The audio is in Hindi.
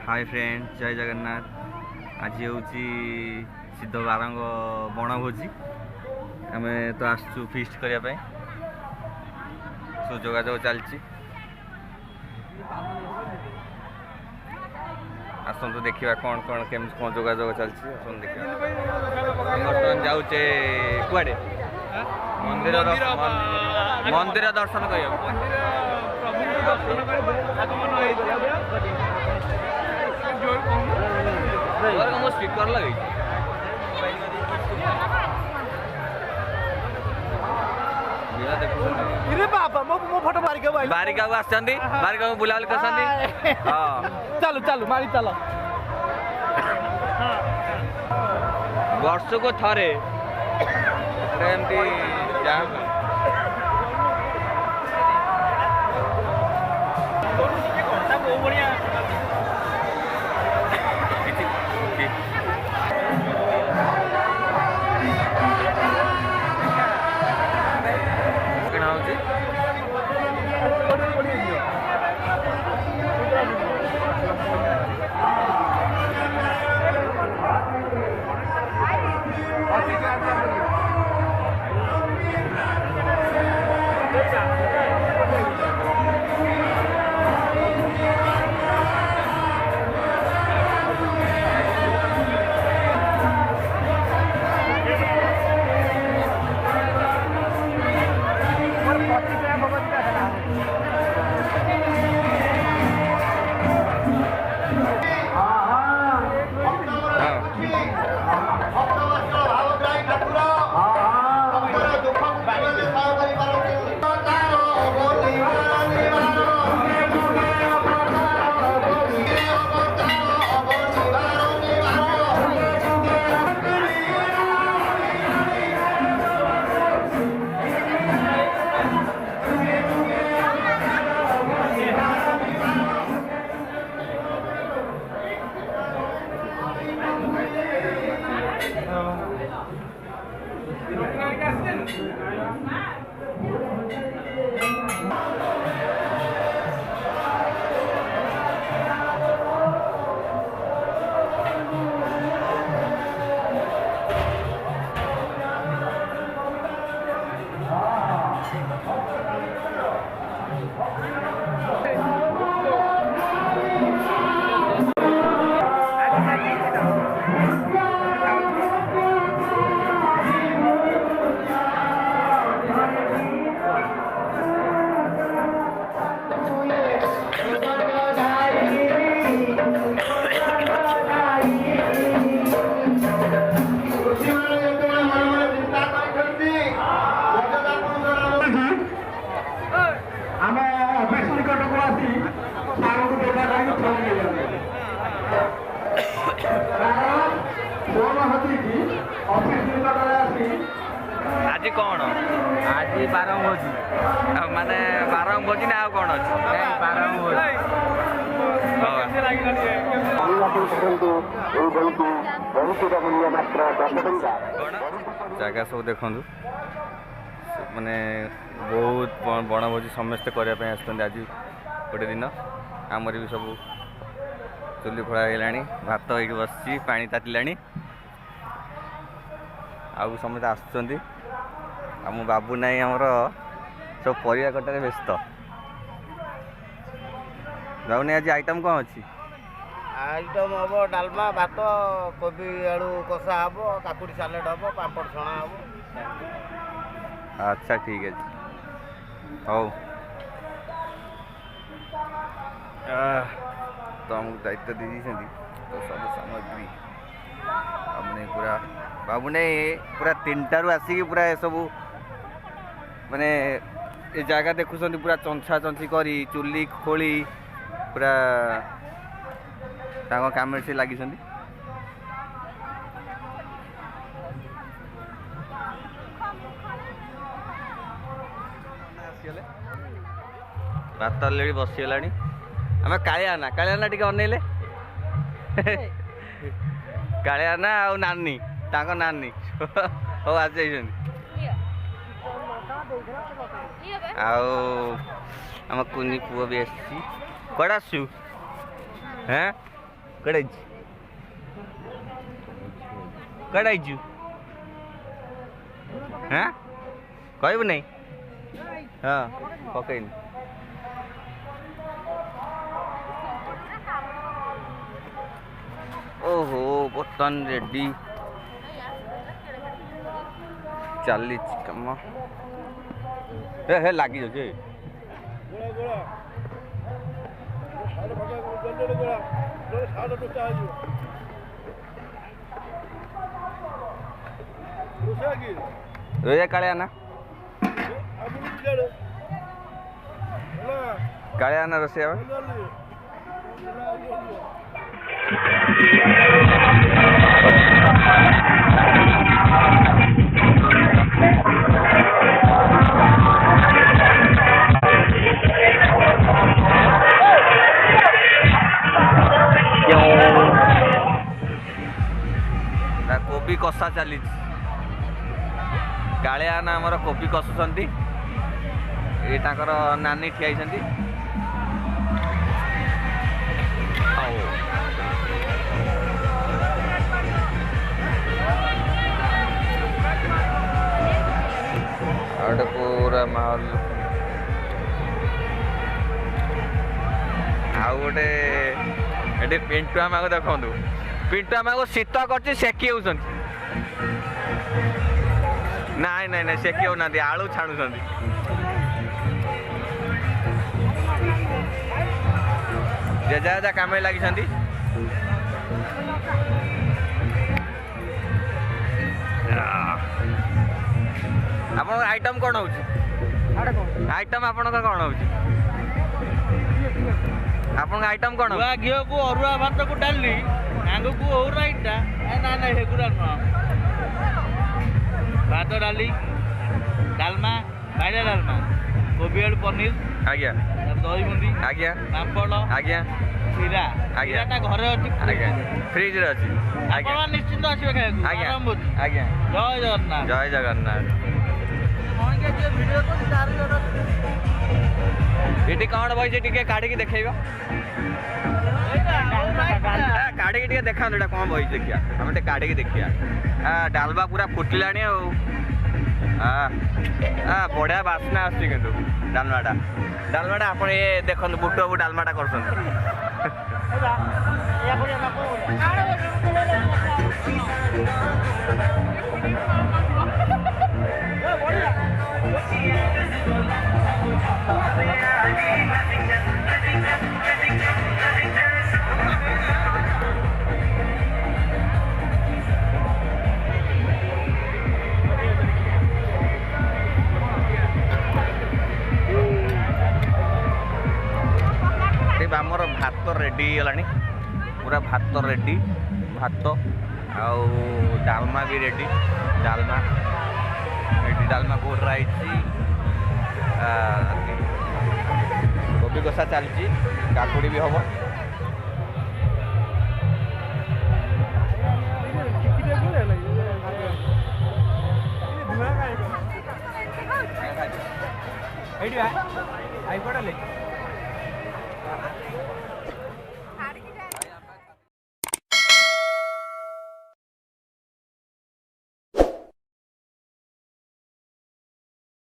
हाय फ्रेंड जय जगन्नाथ। आज हूँ सिद्ध बारंग बणभोजी आम तो आसचु फिस्ट करने सब जोगाजोग चलती आसतु देखा कौन कौन केम कौन जोगाजोग चलती देखा बर्तमान जाऊे कुआड़े मंदिर मंदिर दर्शन कर स्पीकर लगे बारिका को आसछंदी बारिका को बुलावल करछंदी हां चलो चलो मारी चलो वर्ष को थरे एमती जाम आज कौन आज बारंग भोजी माने बारंग भोजी ना कौन अच्छे बारंग भोजी जगह सब देखु माने बहुत बणभोजी समस्ते करने आज गोटे दिन आमर भी सब चुली खोला है भात ये बस पा तातिला आउ समस्त आसुँच आम बाबू नाई आमर सब परिया कटारे व्यस्त बाबू नाई आज आइटम कौन अच्छी आइटम हम डालमा भात कोबी आलू कषा हम काकुड़ी सालेड हम पापड़ छणा हम अच्छा ठीक है हौ तो हमको दायित्व दे दी तो सब सामग्री हमने पूरा बाबू ने पूरा 3टारू आसिक पूरा सब माने ये जगह देखुं पूरा चंछा चंछी करी चुली खोली पूरा काम से लगी भात अलरेडी बसीगला आम कालियाना टी अनेले कालियाना आ नानी ताको नानी हो आज आम कुनी पुओ भी आसी कड़ा आसु हैं कड़े कड़े हाँ कहबू नहीं हाँ पकईनी ओहो बर्तन रेडी चली कम हे लगी जाए रोजा काले आना काले आना रोसे कोबी कषा चली कालिया ना आमर कोबी कषुंट ये नानी ठियाई पूरा माहौल आउ गोटे पिंटू आमा को देखु पिंटू आमा को शीत कर सेकी नाई नाई नाई सेकी हो आलू छाणु जेजा जेजा कम लगी आप आइटम कौन हो आइटम आप कौन हो आप आइटम कौन घी को अरुआ भात को डाली आग को ओराइटा ना ना हेगुरा नुह भात डाली डालमा बाइला डालमा कोबी आलू पनीर आज्ञा दही बुंदी आज्ञा पापड़ आज्ञा खीरा आज्ञा घरे अच्छी आज्ञा फ्रिज रे अच्छी आज्ञा निश्चिंत आसवे खाइबा आज्ञा आरंभ आज्ञा जय जगन्नाथ जय जगन्नाथ ये कौन बही टे काढ़ी देखा काढ़ी देखा कौन बही देखिया आम काढ़ी देखिया डालमा पूरा फुटला बढ़िया बास्ना आसुच्ची किंतु डालमाटा डालमाटा आप ये देखो बुट को डालमाटा कर आमर भात रेडी गला पूरा भात रेडी भात आउ डालमा भी ready Dalma ready Dalma Core i कोबी कषा चलती काकुड़ी भी हम